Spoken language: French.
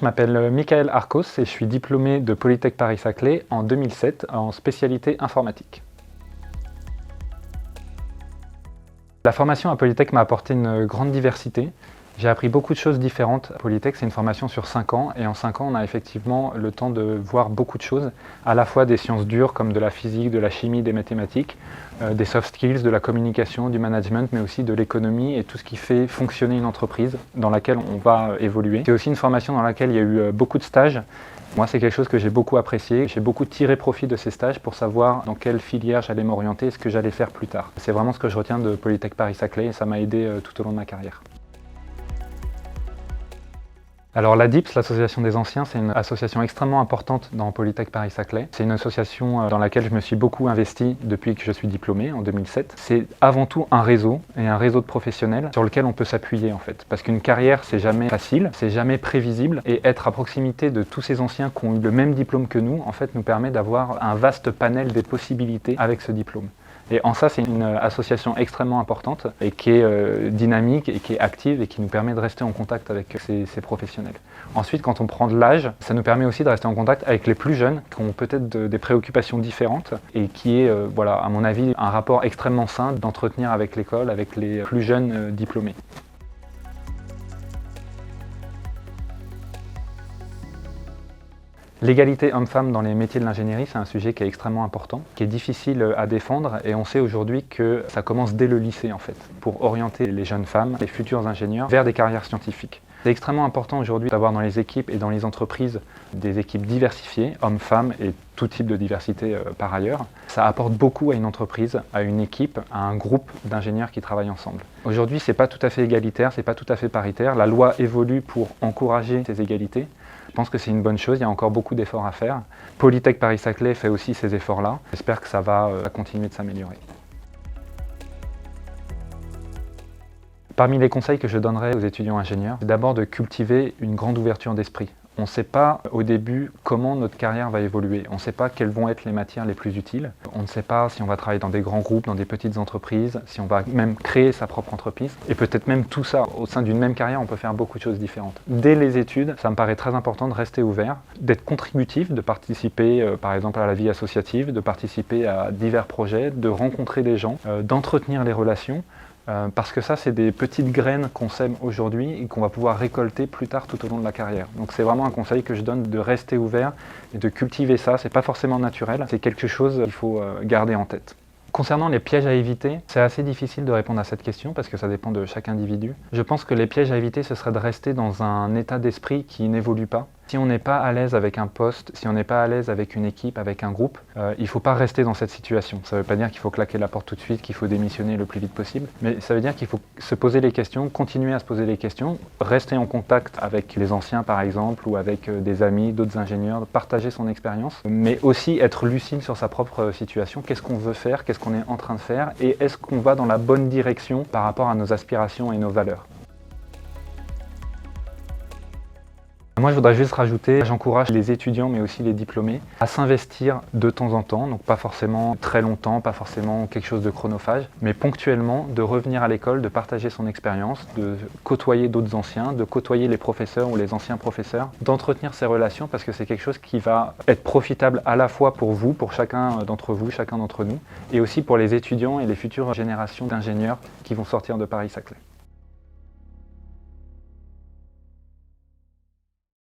Je m'appelle Michael Arcos et je suis diplômé de Polytech Paris-Saclay en 2007 en spécialité informatique. La formation à Polytech m'a apporté une grande diversité. J'ai appris beaucoup de choses différentes. Polytech, c'est une formation sur 5 ans et en 5 ans, on a effectivement le temps de voir beaucoup de choses, à la fois des sciences dures comme de la physique, de la chimie, des mathématiques, des soft skills, de la communication, du management, mais aussi de l'économie et tout ce qui fait fonctionner une entreprise dans laquelle on va évoluer. C'est aussi une formation dans laquelle il y a eu beaucoup de stages. Moi, c'est quelque chose que j'ai beaucoup apprécié. J'ai beaucoup tiré profit de ces stages pour savoir dans quelle filière j'allais m'orienter et ce que j'allais faire plus tard. C'est vraiment ce que je retiens de Polytech Paris-Saclay et ça m'a aidé tout au long de ma carrière. Alors l'ADIPS, l'Association des Anciens, c'est une association extrêmement importante dans Polytech Paris-Saclay. C'est une association dans laquelle je me suis beaucoup investi depuis que je suis diplômé en 2007. C'est avant tout un réseau et un réseau de professionnels sur lequel on peut s'appuyer en fait. Parce qu'une carrière, c'est jamais facile, c'est jamais prévisible et être à proximité de tous ces anciens qui ont eu le même diplôme que nous, en fait, nous permet d'avoir un vaste panel des possibilités avec ce diplôme. Et en ça, c'est une association extrêmement importante et qui est dynamique et qui est active et qui nous permet de rester en contact avec ces professionnels. Ensuite, quand on prend de l'âge, ça nous permet aussi de rester en contact avec les plus jeunes qui ont peut-être des préoccupations différentes et qui est, voilà, à mon avis, un rapport extrêmement sain d'entretenir avec l'école, avec les plus jeunes diplômés. L'égalité homme-femme dans les métiers de l'ingénierie, c'est un sujet qui est extrêmement important, qui est difficile à défendre et on sait aujourd'hui que ça commence dès le lycée en fait, pour orienter les jeunes femmes, les futurs ingénieurs, vers des carrières scientifiques. C'est extrêmement important aujourd'hui d'avoir dans les équipes et dans les entreprises des équipes diversifiées, hommes-femmes et tout type de diversité par ailleurs. Ça apporte beaucoup à une entreprise, à une équipe, à un groupe d'ingénieurs qui travaillent ensemble. Aujourd'hui, c'est pas tout à fait égalitaire, c'est pas tout à fait paritaire. La loi évolue pour encourager ces égalités. Je pense que c'est une bonne chose, il y a encore beaucoup d'efforts à faire. Polytech Paris-Saclay fait aussi ces efforts-là. J'espère que ça va continuer de s'améliorer. Parmi les conseils que je donnerais aux étudiants ingénieurs, c'est d'abord de cultiver une grande ouverture d'esprit. On ne sait pas au début comment notre carrière va évoluer. On ne sait pas quelles vont être les matières les plus utiles. On ne sait pas si on va travailler dans des grands groupes, dans des petites entreprises, si on va même créer sa propre entreprise. Et peut-être même tout ça, au sein d'une même carrière, on peut faire beaucoup de choses différentes. Dès les études, ça me paraît très important de rester ouvert, d'être contributif, de participer par exemple à la vie associative, de participer à divers projets, de rencontrer des gens, d'entretenir les relations. Parce que ça, c'est des petites graines qu'on sème aujourd'hui et qu'on va pouvoir récolter plus tard tout au long de la carrière. Donc c'est vraiment un conseil que je donne de rester ouvert et de cultiver ça. C'est pas forcément naturel, c'est quelque chose qu'il faut garder en tête. Concernant les pièges à éviter, c'est assez difficile de répondre à cette question parce que ça dépend de chaque individu. Je pense que les pièges à éviter, ce serait de rester dans un état d'esprit qui n'évolue pas. Si on n'est pas à l'aise avec un poste, si on n'est pas à l'aise avec une équipe, avec un groupe, il ne faut pas rester dans cette situation. Ça ne veut pas dire qu'il faut claquer la porte tout de suite, qu'il faut démissionner le plus vite possible, mais ça veut dire qu'il faut se poser les questions, continuer à se poser les questions, rester en contact avec les anciens par exemple, ou avec des amis, d'autres ingénieurs, partager son expérience, mais aussi être lucide sur sa propre situation. Qu'est-ce qu'on veut faire, qu'est-ce qu'on est en train de faire, et est-ce qu'on va dans la bonne direction par rapport à nos aspirations et nos valeurs. Moi, je voudrais juste rajouter, j'encourage les étudiants, mais aussi les diplômés, à s'investir de temps en temps, donc pas forcément très longtemps, pas forcément quelque chose de chronophage, mais ponctuellement, de revenir à l'école, de partager son expérience, de côtoyer d'autres anciens, de côtoyer les professeurs ou les anciens professeurs, d'entretenir ces relations parce que c'est quelque chose qui va être profitable à la fois pour vous, pour chacun d'entre vous, chacun d'entre nous, et aussi pour les étudiants et les futures générations d'ingénieurs qui vont sortir de Paris-Saclay.